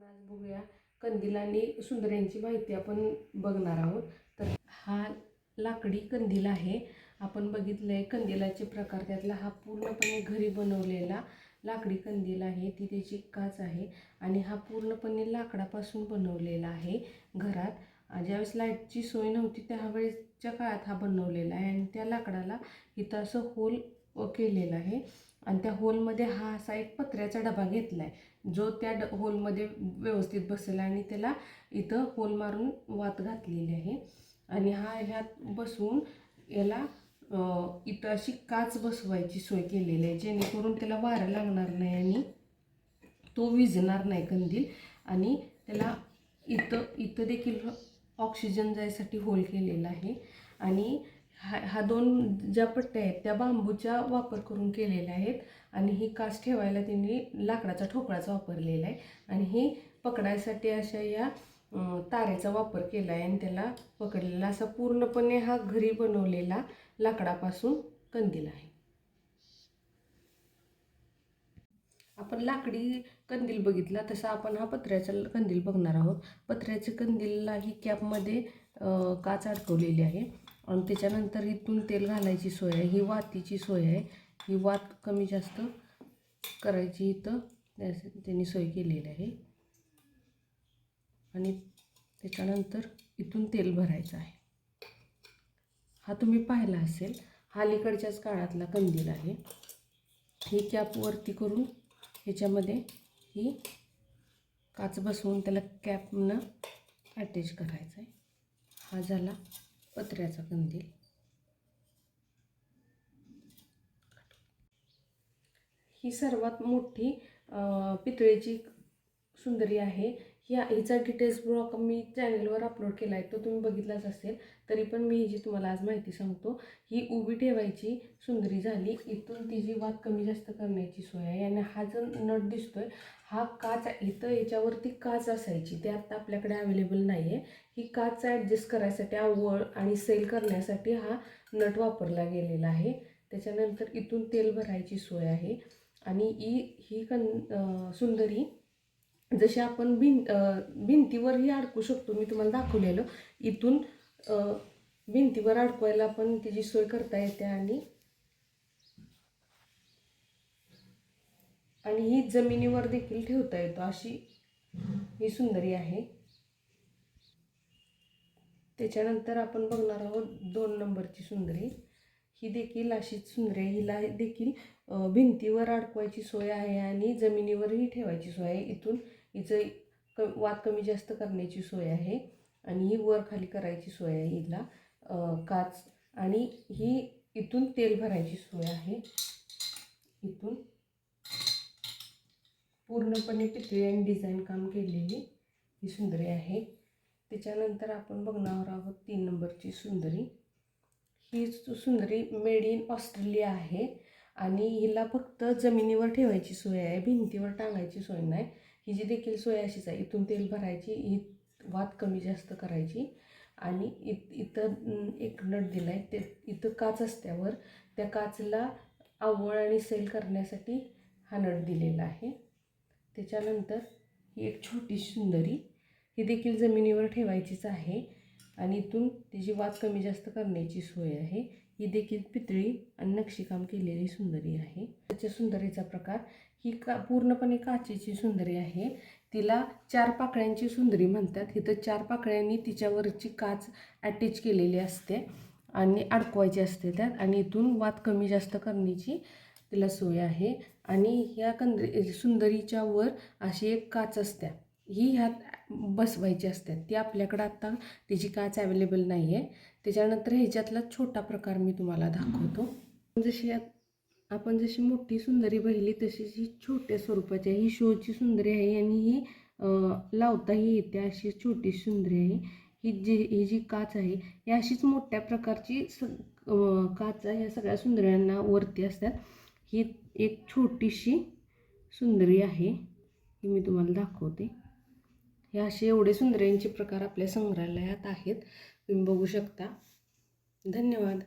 आज बघूया कंदील आणि सुंदऱ्यांची माहिती आपण बघणार आहोत। तर हा लाकडी कंदील आहे। आपण बघितलंय कंदिलाचे प्रकार, त्यातला हा पूर्णपणे घरी बनवलेला लाकडी कंदील आहे। ती त्याची काच आहे आणि हा पूर्णपणे लाकडापासून बनवलेला आहे। घरात ज्यावेळेस लाईटची सोय नव्हती त्यावेळेसच्या काळात हा बनवलेला आहे आणि त्या लाकडाला इथं असं होल केलेलं आहे आणि त्या होलमध्ये हा असा एक पत्र्याचा डबा घेतला आहे जो त्या होलमध्ये व्यवस्थित बसेल आणि त्याला इथं होल मारून वात घातलेली आहे आणि हा ह्यात बसवून याला इथं अशी काच बसवायची सोय केलेली आहे जेणेकरून त्याला वारं लागणार नाही आणि तो विझणार नाही कंदील। आणि त्याला इथं देखील ऑक्सिजन जायसाठी होल केलेला आहे आणि हा दोन ज्या पट्ट्या आहेत त्या बांबूचा वापर करून केलेल्या आहेत आणि ही काच ठेवायला त्यांनी लाकडाचा ठोकळाचा वापरलेला आहे आणि ही पकडायसाठी अशा या तारेचा वापर केला आहे आणि त्याला पकडलेला असा पूर्णपणे हा घरी बनवलेला लाकडापासून कंदील आहे। आपण लाकडी कंदील बघितला तसा आपण हा पत्र्याचा कंदील बघणार आहोत। पत्र्याच्या कंदीलला ही कॅपमध्ये काच अडकवलेली आहे आणि त्याच्यानंतर इथून तेल घालायची सोय आहे। ही वातीची सोय आहे, ही वात कमी जास्त करायची इथं त्यांनी सोय केलेली आहे आणि त्याच्यानंतर इथून तेल भरायचं आहे। हा तुम्ही पाहिला असेल, हा अलीकडच्याच काळातला कंदील आहे। ही कॅप वरती करून ह्याच्यामध्ये ही काच बसवून त्याला कॅपनं अटॅच करायचं आहे। हा झाला पत्र्याचा कंदील। ही सर्वात मोठी पितळेची सुंदरी आहे। हिचा डिटेल्स ब्लॉग मी चॅनलवर अपलोड केला आहे, तो तुम्ही बघितलाच असेल। तरी पण मी ही जी तुम्हाला आज माहिती सांगतो। ही उभी ठेवायची सुंदरी झाली, इथून तिची वात कमी जास्त करण्याची सोय आहे आणि हा जो नट दिसतोय हा काच इथं याच्यावरती काच असायची, ते आता आपल्याकडे अवेलेबल नाही आहे। ही काच ॲडजस्ट करायसाठी आवळ आणि सेल करण्यासाठी हा नट वापरला गेलेला आहे। त्याच्यानंतर इथून तेल भरायची सोय आहे आणि ही सुंदरी जशी आपण भिंतीवरही अडकू शकतो, मी तुम्हाला दाखवलेलं। इथून भिंतीवर अडकवायला पण त्याची सोय करता येते आणि ही जमिनीवर देखील ठेवता येतो, अशी ही सुंदरी आहे। त्याच्यानंतर आपण बघणार आहोत 2 नंबरची सुंदरी। ही देखील अशीच सुंदरी आहे, हिला देखील भिंतीवर अडकवायची सोय आहे आणि जमिनीवरही ठेवायची सोय आहे। इथून हिचं वात कमी जास्त करण्याची सोय आहे आणि ही वर खाली करायची सोय आहे हिला काच, आणि ही इथून तेल भरायची सोय आहे। इथून पूर्णपणे पितळी आणि डिझाईन काम केलेली ही सुंदरी आहे। त्याच्यानंतर आपण बघणार आहोत 3 नंबरची सुंदरी। ही सुंदरी मेड इन ऑस्ट्रेलिया आहे आणि हिला फक्त जमिनीवर ठेवायची सोय आहे, भिंतीवर टांगायची सोय नाही। हिची देखील सोय अशीच आहे, इथून तेल भरायची, ही वात कमी जास्त करायची आणि इथं एक नट दिला आहे, ते इथं काच असल्यावर त्या काचला आवळ आणि सेल करण्यासाठी हा नट दिलेला आहे। त्याच्यानंतर ही एक छोटी सुंदरी, ही देखील जमिनीवर ठेवायचीच आहे आणि इथून तिची वात कमी जास्त करण्याची सोय आहे। ही देखील पितळी आणि नक्षीकाम केलेली सुंदरी आहे। त्याच्या सुंदरीचा प्रकार ही पूर्णपणे काचेची सुंदरी आहे। तिला 4 पाकळ्यांची सुंदरी म्हणतात। इथं 4 पाकळ्यांनी तिच्यावरची काच अटॅच केलेली असते आणि अडकवायची असते त्यात आणि इथून वात कमी जास्त करण्याची तिला सोय आहे आणि ह्या सुंदरीच्या वर अशी एक काच असते, ही ह्यात बसवायची असते, ती आपल्याकडं आता त्याची काच अवेलेबल नाही आहे। त्याच्यानंतर ह्याच्यातला छोटा प्रकार मी तुम्हाला दाखवतो। आपण जशी मोठी सुंदरी बघितली तशीच ही छोट्या स्वरूपाची आहे। ही शोची सुंदरी आहे आणि ही लावताही येते अशी छोटी सुंदरी आहे। ही जी काच आहे ही अशीच मोठ्या प्रकारची काच ह्या सगळ्या सुंदऱ्यांना वरती असतात। ही एक छोटीशी सुंदरी आहे, ही मी तुम्हाला दाखवते। हे असे एवढे सुंदऱ्यांचे प्रकार आपल्या संग्रहालयात आहेत, तुम्ही बघू शकता। धन्यवाद।